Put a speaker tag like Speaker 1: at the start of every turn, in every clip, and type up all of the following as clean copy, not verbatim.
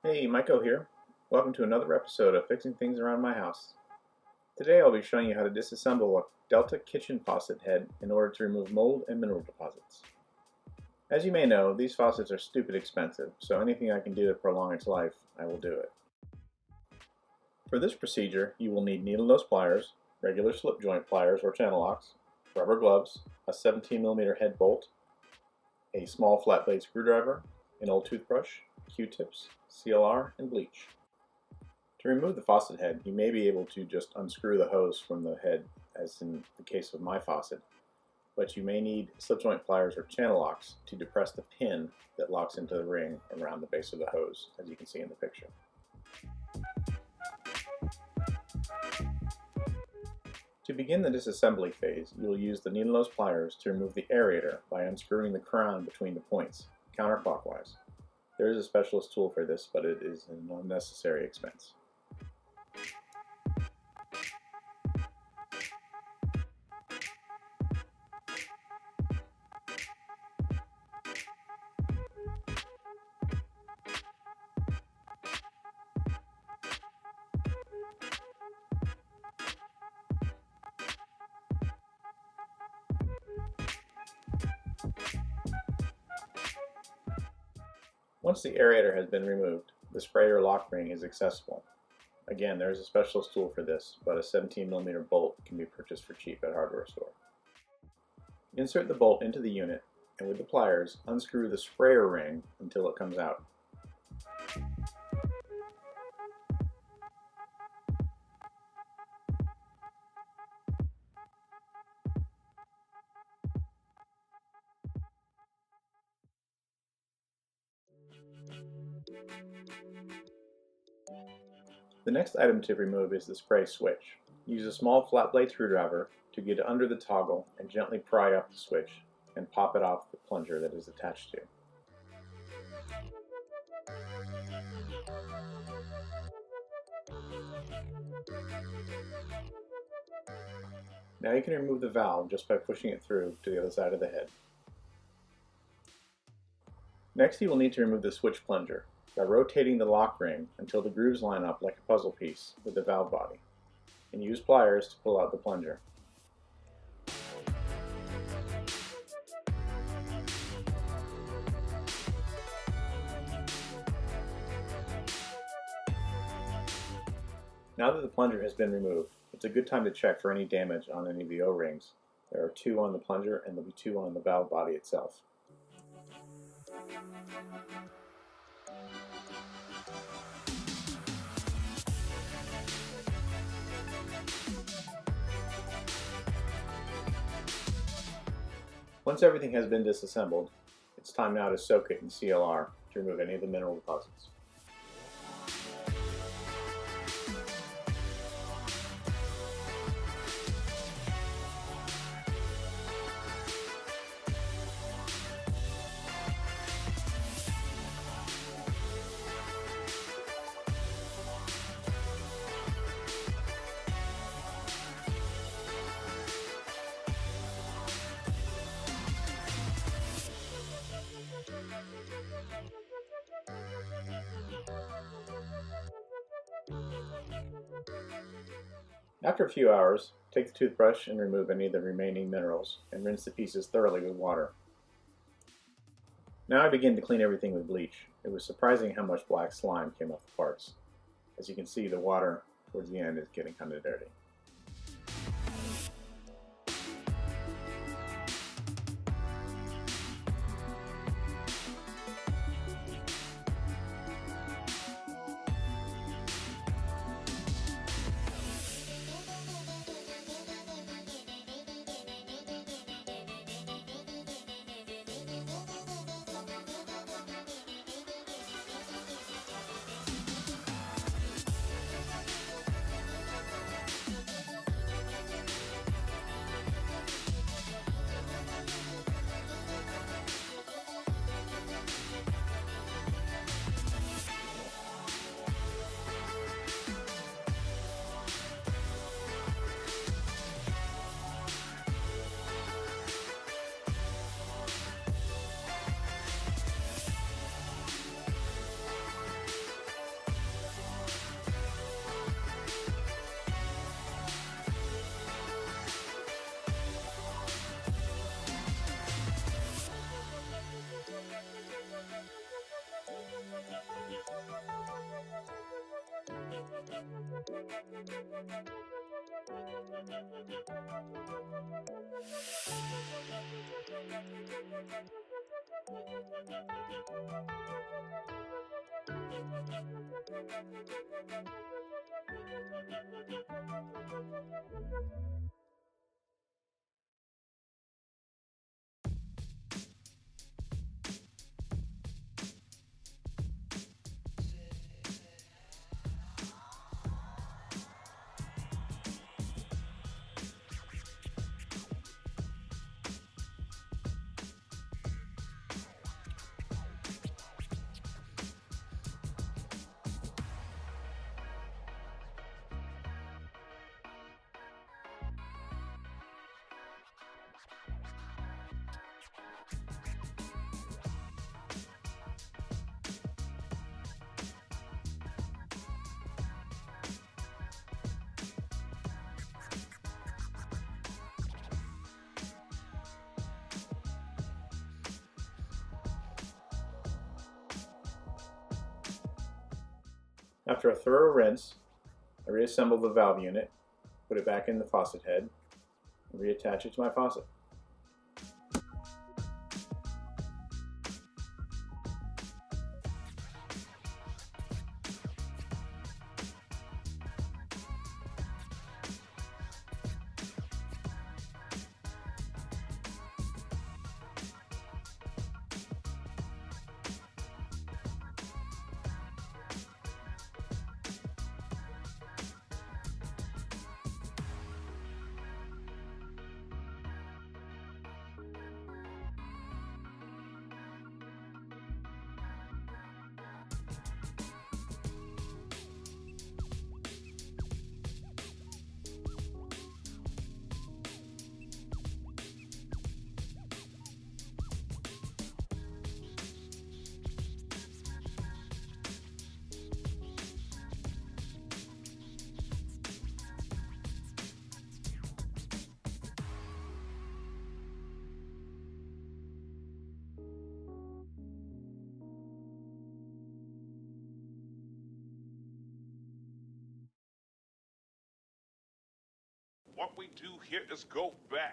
Speaker 1: Hey, Maiko here. Welcome to another episode of Fixing Things Around My House. Today I'll be showing you how to disassemble a Delta kitchen faucet head in order to remove mold and mineral deposits. As you may know, these faucets are stupid expensive, so anything I can do to prolong its life, I will do it. For this procedure, you will need needle nose pliers, regular slip joint pliers or channel locks, rubber gloves, a 17mm head bolt, a small flat blade screwdriver, an old toothbrush, Q-tips, CLR, and bleach. To remove the faucet head, you may be able to just unscrew the hose from the head, as in the case of my faucet, but you may need slip joint pliers or channel locks to depress the pin that locks into the ring around the base of the hose, as you can see in the picture. To begin the disassembly phase, you will use the needle nose pliers to remove the aerator by unscrewing the crown between the points, counterclockwise. There is a specialist tool for this, but it is an unnecessary expense. Once the aerator has been removed, the sprayer lock ring is accessible. Again, there is a specialist tool for this, but a 17mm bolt can be purchased for cheap at a hardware store. Insert the bolt into the unit, and with the pliers, unscrew the sprayer ring until it comes out. The next item to remove is the spray switch. Use a small flat blade screwdriver to get under the toggle and gently pry up the switch and pop it off the plunger that is attached to. Now you can remove the valve just by pushing it through to the other side of the head. Next you will need to remove the switch plunger by rotating the lock ring until the grooves line up like a puzzle piece with the valve body, and use pliers to pull out the plunger. Now that the plunger has been removed, it's a good time to check for any damage on any of the O-rings. There are 2 on the plunger and there will be 2 on the valve body itself. Once everything has been disassembled, it's time now to soak it in CLR to remove any of the mineral deposits. After a few hours, take the toothbrush and remove any of the remaining minerals and rinse the pieces thoroughly with water. Now I begin to clean everything with bleach. It was surprising how much black slime came off the parts. As you can see, the water towards the end is getting kind of dirty. After a thorough rinse, I reassemble the valve unit, put it back in the faucet head, and reattach it to my faucet.
Speaker 2: What we do here is go back.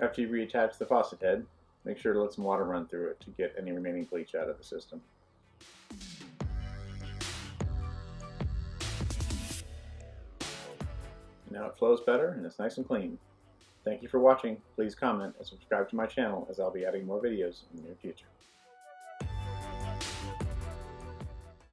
Speaker 1: After you reattach the faucet head, make sure to let some water run through it to get any remaining bleach out of the system. Now it flows better and it's nice and clean. Thank you for watching. Please comment and subscribe to my channel as I'll be adding more videos in the near future.